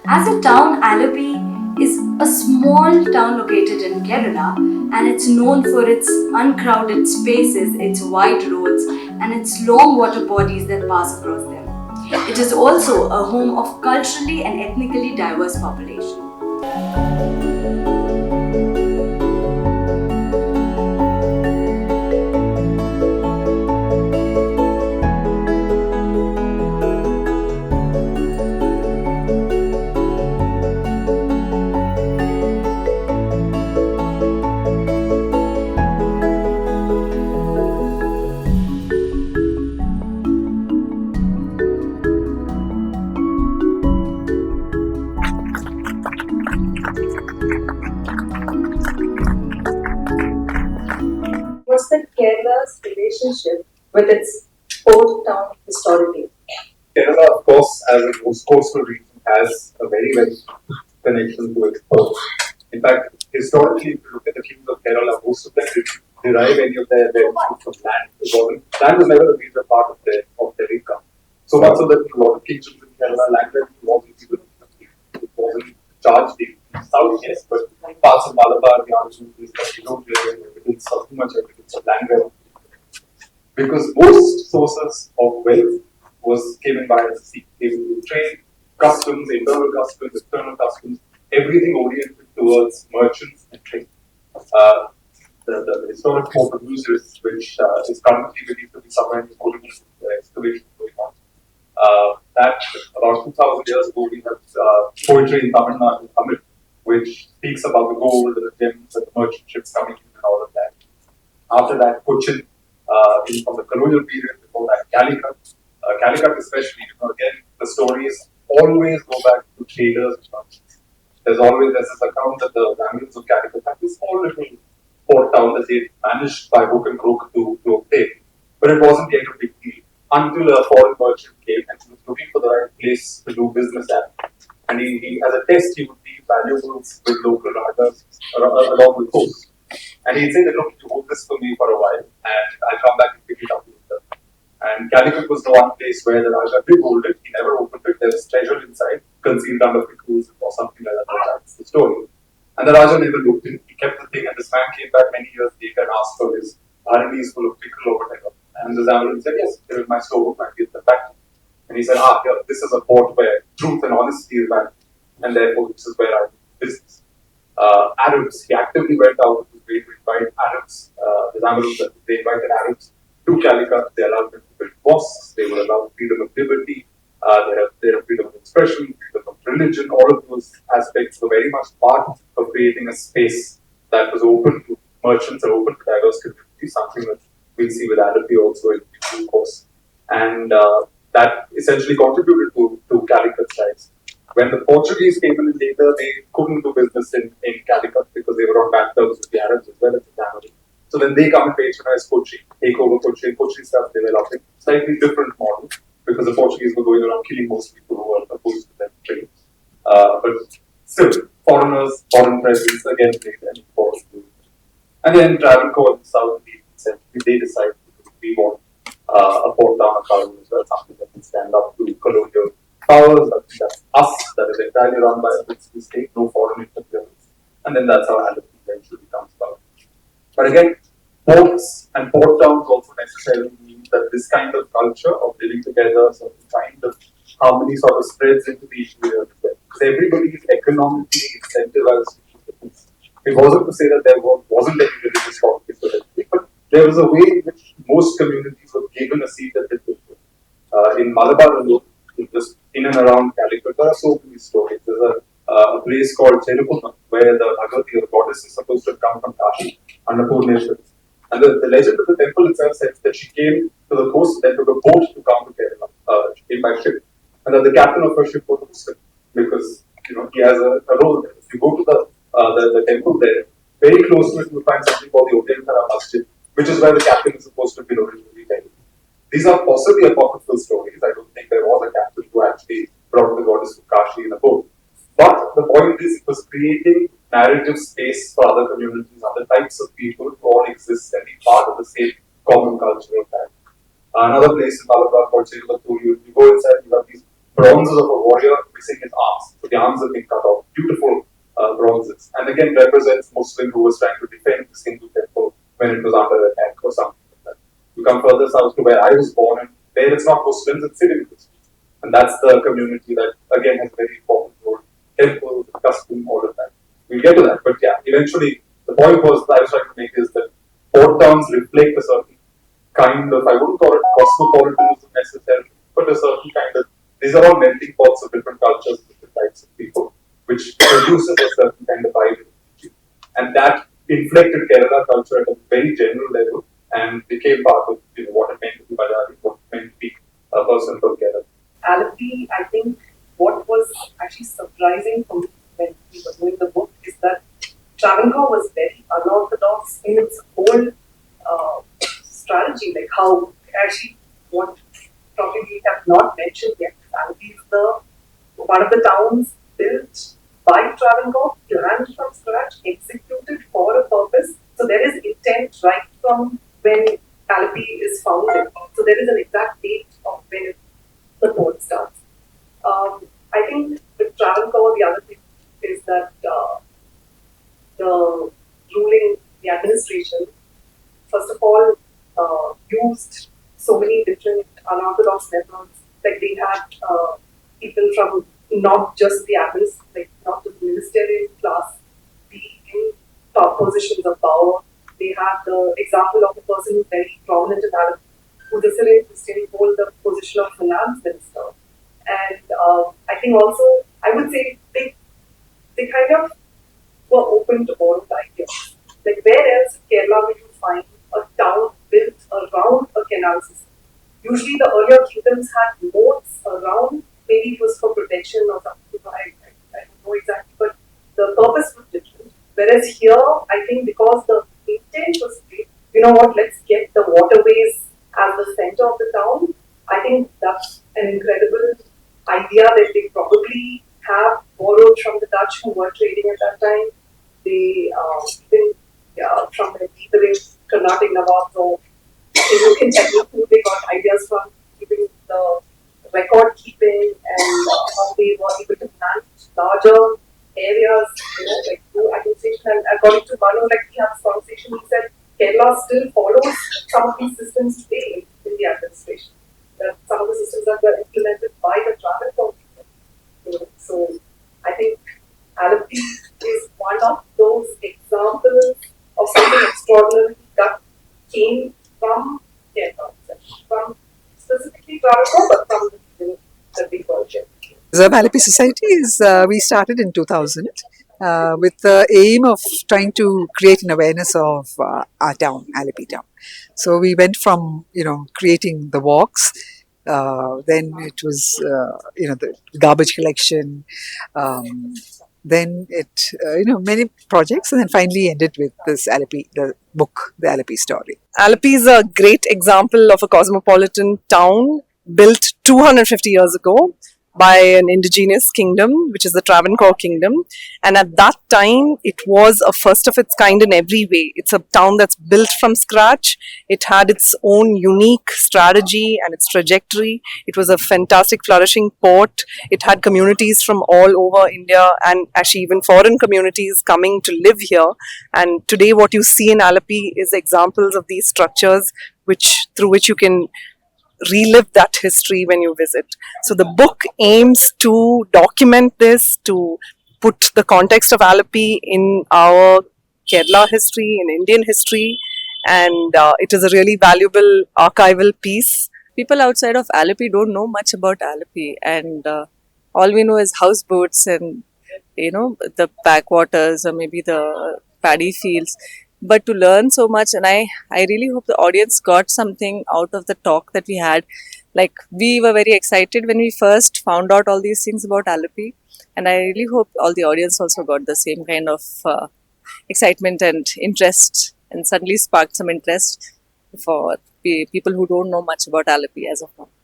As a town, Alleppy is a small town located in Kerala, and it's known for its uncrowded spaces, its wide roads, and its long water bodies that pass across them. It is also a home of culturally and ethnically diverse population. What's the Kerala's relationship with its port town historically? Kerala, of course, as a coastal region, has a very connection to its port. In fact, historically, if you look at the kings of Kerala, most of them derive any of their revenue from land. Land was never a major part of their income. So much so that a lot of kingdoms in Kerala, land revenue wasn't charged in South, yes, but parts of Malabar, the Arjun, you don't really have evidence of too much evidence of land revenue. Because most sources of wealth was given by the sea. Trade, customs, internal customs, external customs, everything oriented towards merchants and trade. The historic port of Users, which is currently believed to be somewhere in the Golden excavation going on. That about 2,000 years ago, we have poetry in Tamil Nadu, Tamil, which speaks about the gold and the gems and the merchant ships coming in and all of that. After that, Cochin, from the colonial period, before that, Calicut. Calicut especially, again, the stories always go back to traders and merchants. There's this account that the Ramblers of Calicut had this small little port town that they managed by hook and crook to obtain. But it wasn't yet a big deal until a foreign merchant came and he was looking for the right place to do business at. And he as a test, he would leave valuables with local rajas along the coast. And he'd say that, look, you hold this for me for a while, and I'll come back and pick it up later. And Calicut was the one place where the Raja did hold it. He never opened it. There was treasure inside, concealed under pickles or something like that. That's the story. And the Raja never looked in. He kept the thing, and this man came back many years later and asked for his RMDs full of pickle or whatever. And the Zambaran said, yes, here is my storeroom, I give them back. And he said, here, this is a port where truth and honesty is valued, and therefore this is where I do business. Arabs, he actively went out of his way to invite Arabs, the Zambarans, they invited Arabs to Calicut. They allowed them to build mosques, they would allow freedom of liberty, they have freedom of expression, freedom of religion. All of those aspects were very much part of creating a space that was open to merchants and open to diverse communities, something that we'll see with Alleppy also in due course. And that essentially contributed to Calicut's rise. When the Portuguese came in later, they couldn't do business in Calicut because they were on bad terms with the Arabs as well as the Tamil. So then they come and patronize Kochi, take over Kochi, and Kochi starts developing slightly different model because the Portuguese were going around killing most people who were opposed to their trade. But still, foreigners, foreign presence again played an important role. And then Travancore in the south, they decided we want a port down a colony as well, something that can stand up to colonial powers. That's us, that is entirely run by a British state, no foreign interference. And then that's how Alleppy eventually comes about. But again, ports and port towns also necessarily mean that this kind of culture of living together, so kind of harmony sort of spreads into the interior as well. Because everybody is economically incentivized to do this. It wasn't to say that there wasn't any religious conflict with everything, but there was a way in which most communities were given a seat at the table. In Malabar alone, just in and around Calicut, there are so many stories. There's a place called Cherupuna, where the Bhagavati, the goddess, is supposed to have come from Kashi, Annapurneshwari. And the legend of the temple itself says that she came to the coast, then took a boat to come to Kerala. She came by ship. And that the captain of her ship was a Muslim, because he has a role there. If you go to the temple there, very close to it, you find something called the Oneindia Masjid, which is where the captain is supposed to be originally there. These are possibly apocryphal stories. I don't think there was a captain who actually brought the goddess to Kashi in a boat. But the point is, it was creating narrative space for other communities, other types of people to all exist and be part of the same common cultural fabric. Another place in Malabar called Cherupuna, you go inside, you have these bronzes of a warrior missing his arms. So the arms have been cut off. Beautiful bronzes. And again represents Muslim who was trying to defend this Hindu temple when it was under attack or something like that. You come further south to where I was born, and there it's not Muslims, it's Syrian Muslims. And that's the community that again has a very important role. Temple, custom, all of that. We'll get to that. But yeah, eventually the point was that I was trying to make is that port towns reflect a certain kind of, I wouldn't call it cosmopolitanism necessarily, but a certain kind of, these are all melting pots of different cultures, different types of people, which produces a certain kind of identity. And that inflected Kerala culture at a very general level and became part of what it meant to be Malayali, what it meant to be a person from Kerala. Alleppy, I think what was actually surprising for me when we were doing the book is that Travancore was very unorthodox in its whole strategy, like how actually what probably we have not mentioned yet. Alleppy is one of the towns built by Travancore, planned from scratch, executed for a purpose. So there is intent right from when Alleppy is founded. So there is an exact date of when the port starts. I think with Travancore, the other thing is that the ruling, the administration, first of all, used so many different unorthodox methods. Like they had people from not just the not the ministerial class, be in top positions of power. They had the example of a person who's very prominent in Alleppy, who still hold the position of finance minister. And I think also, I would say they kind of were open to borrowed ideas. Like where else in Kerala will you find a town built around a canal system? Usually the earlier kingdoms had moats around, maybe it was for protection or something, I don't know exactly, but the purpose was different. Whereas here, I think because the intent was great, let's get the waterways as the center of the town. I think that's an incredible idea that they probably have borrowed from the Dutch who were trading at that time. They from the neighboring Karnataka Nawab, so if you can technically they got ideas from keeping the record keeping and how they were able to plant larger areas, like through administration. And according to Manu, like we had this conversation, he said Kerala still follows some of these systems today in the administration. That some of the systems that were implemented by the Travancore people. So I think Alleppy is one of those examples of something extraordinary that came from Kerala, from specifically Travancore, but from the people that we call Kerala. The Alleppy Society we started in 2000 with the aim of trying to create an awareness of our town, Alleppy town. So we went from creating the walks, then it was the garbage collection, then it many projects, and then finally ended with this Alleppy, the book, the Alleppy story. Alleppy is a great example of a cosmopolitan town built 250 years ago by an indigenous kingdom, which is the Travancore kingdom. And at that time, it was a first of its kind in every way. It's a town that's built from scratch. It had its own unique strategy and its trajectory. It was a fantastic, flourishing port. It had communities from all over India and actually even foreign communities coming to live here. And today, what you see in Alleppy is examples of these structures through which you can relive that history when you visit. So the book aims to document this, to put the context of Alleppy in our Kerala history, in Indian history, and it is a really valuable archival piece. People outside of Alleppy don't know much about Alleppy, and all we know is houseboats and the backwaters or maybe the paddy fields. But to learn so much, and I really hope the audience got something out of the talk that we had. Like, we were very excited when we first found out all these things about Alleppy, and I really hope all the audience also got the same kind of excitement and interest, and suddenly sparked some interest for people who don't know much about Alleppy as of now.